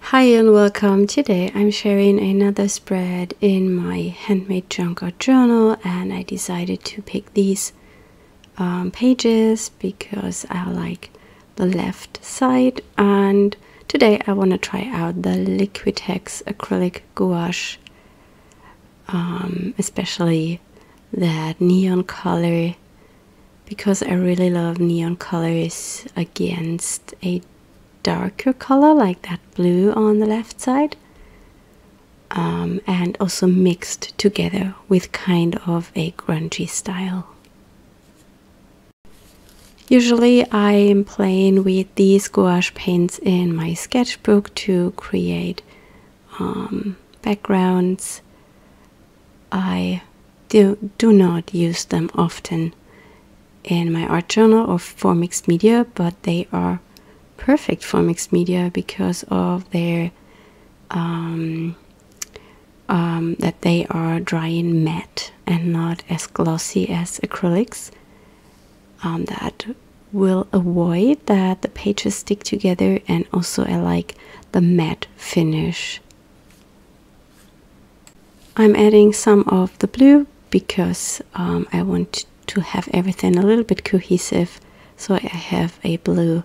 Hi and welcome. Today I'm sharing another spread in my handmade junky journal, and I decided to pick these pages because I like the left side, and today I want to try out the Liquitex acrylic gouache, especially that neon color, because I really love neon colors against a darker color like that blue on the left side, and also mixed together with kind of a grungy style. Usually I am playing with these gouache paints in my sketchbook to create backgrounds. I do not use them often in my art journal or for mixed media, but they are perfect for mixed media because of their that they are drying matte and not as glossy as acrylics. That will avoid that the pages stick together, and also I like the matte finish. I'm adding some of the blue because I want to have everything a little bit cohesive, so I have a blue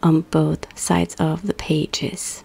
on both sides of the pages.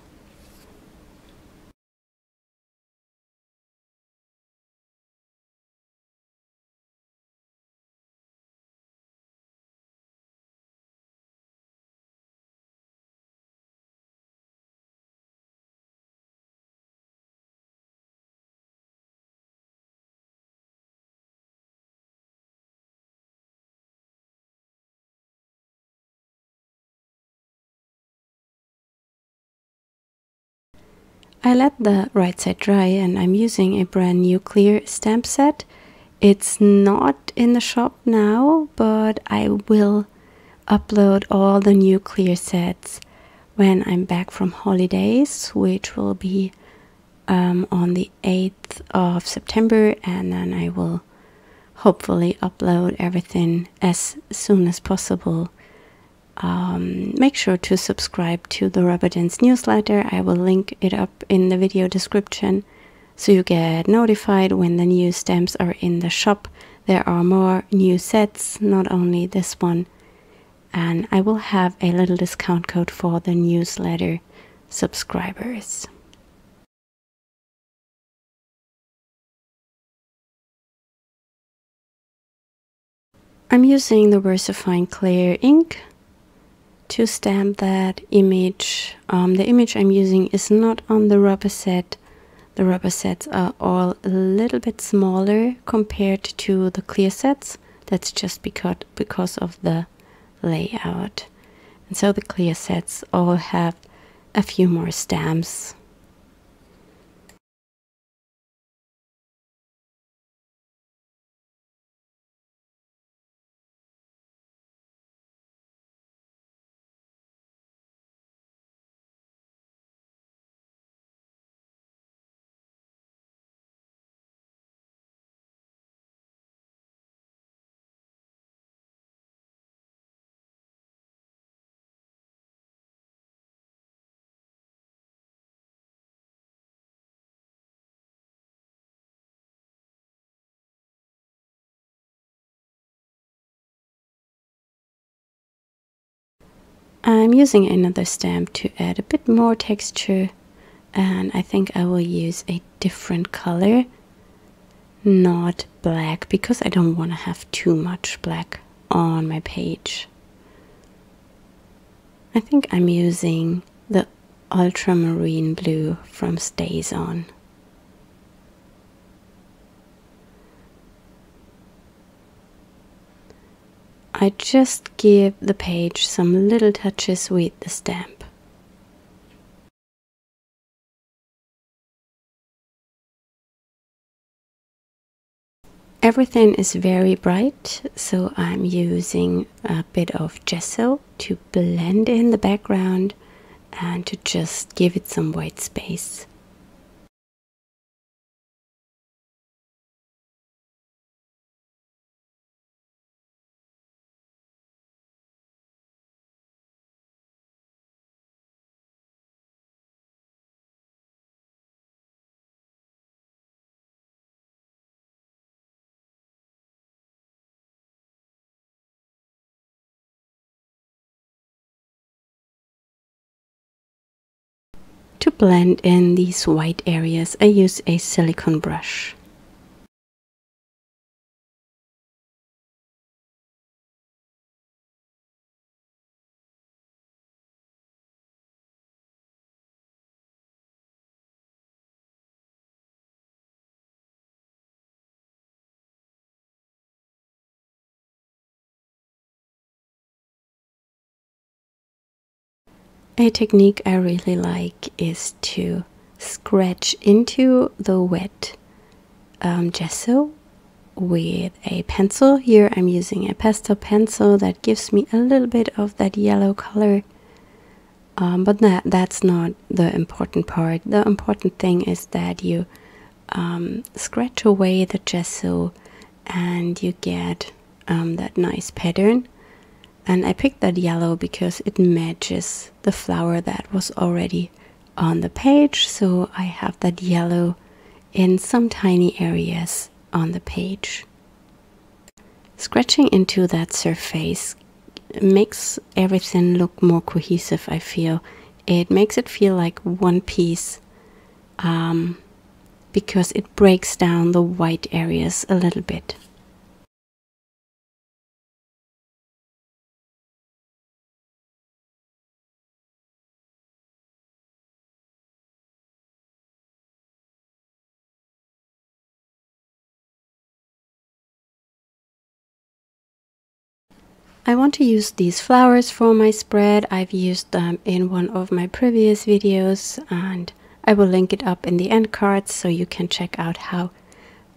I let the right side dry, and I'm using a brand new clear stamp set. It's not in the shop now, but I will upload all the new clear sets when I'm back from holidays, which will be on the 8th of September, and then I will hopefully upload everything as soon as possible. Make sure to subscribe to the Rubber Dance newsletter. I will link it up in the video description so you get notified when the new stamps are in the shop. There are more new sets, not only this one, and I will have a little discount code for the newsletter subscribers. I'm using the VersaFine Clear ink to stamp that image. The image I'm using is not on the rubber set. The rubber sets are all a little bit smaller compared to the clear sets. That's just because of the layout. And so the clear sets all have a few more stamps. I'm using another stamp to add a bit more texture, and I think I will use a different color, not black, because I don't want to have too much black on my page. I think I'm using the ultramarine blue from Stays On. I just give the page some little touches with the stamp. Everything is very bright, so I'm using a bit of gesso to blend in the background and to just give it some white space. blend in these white areas, I use a silicone brush. A technique I really like is to scratch into the wet gesso with a pencil. Here I'm using a pastel pencil that gives me a little bit of that yellow color, but that's not the important part. The important thing is that you scratch away the gesso and you get that nice pattern. And I picked that yellow because it matches the flower that was already on the page, so I have that yellow in some tiny areas on the page. Scratching into that surface makes everything look more cohesive, I feel. It makes it feel like one piece because it breaks down the white areas a little bit. I want to use these flowers for my spread. I've used them in one of my previous videos and I will link it up in the end cards so you can check out how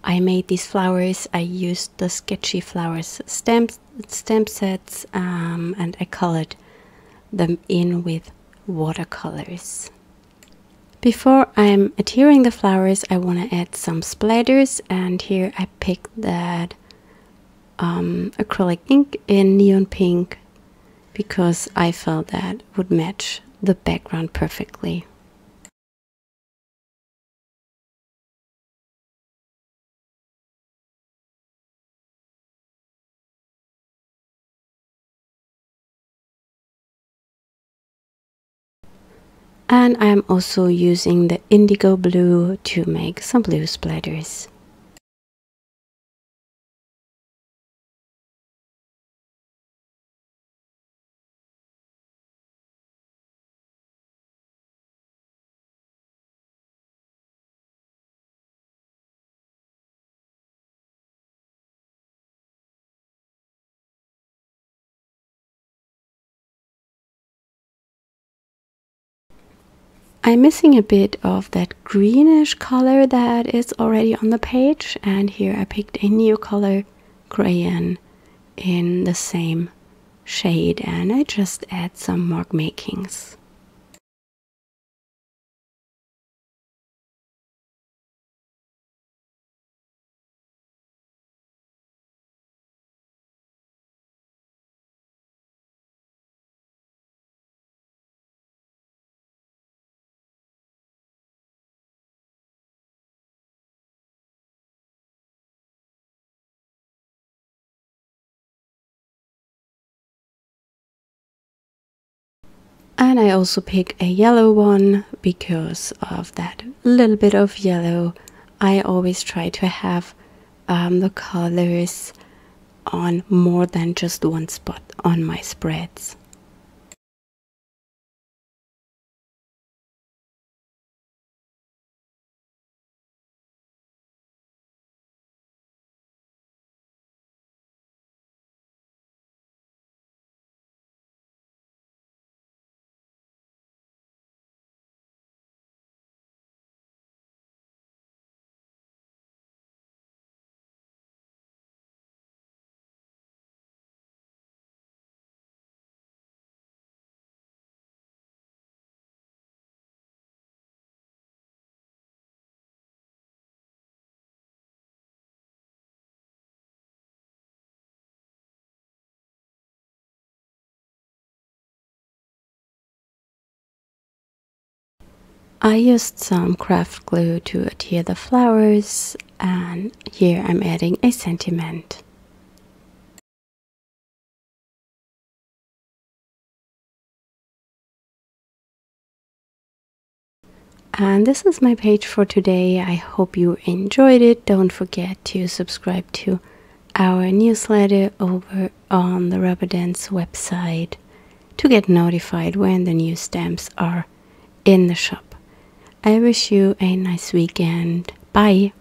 I made these flowers. I used the Sketchy Flowers stamp sets and I colored them in with watercolors. Before I'm adhering the flowers, I want to add some splatters, and here I picked that acrylic ink in neon pink because I felt that would match the background perfectly. And I'm also using the indigo blue to make some blue splatters. I'm missing a bit of that greenish color that is already on the page, and here I picked a new color crayon in the same shade and I just add some mark makings. And I also pick a yellow one because of that little bit of yellow. I always try to have the colors on more than just one spot on my spreads. I used some craft glue to adhere the flowers, and here I'm adding a sentiment. And this is my page for today. I hope you enjoyed it. Don't forget to subscribe to our newsletter over on the Rubber Dance website to get notified when the new stamps are in the shop. I wish you a nice weekend. Bye!